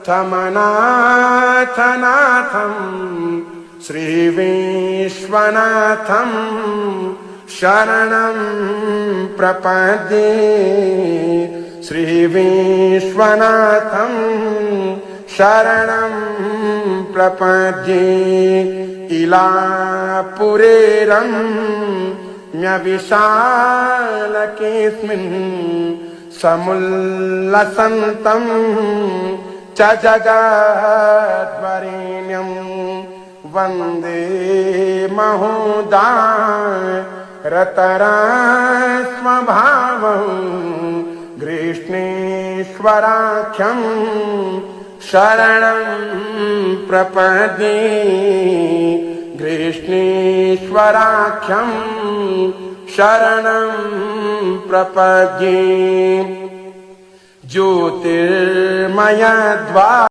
समनाथनाथं श्रीविश्वनाथं शरणं प्रपद्ये श्रीविश्वनाथं शरणं प्रपद्ये इलापुरेरं म्यविशालकेऽस्मिन् समुल्लसन्तं च जगद्वरेण्यं वन्दे महोदारतरस्वभावं ग्रीष्णेश्वराख्यं शरणं प्रपद्ये ग्रीष्णेश्वराख्यं शरणं प्रपद्ये ज्योतिर्मयद्वार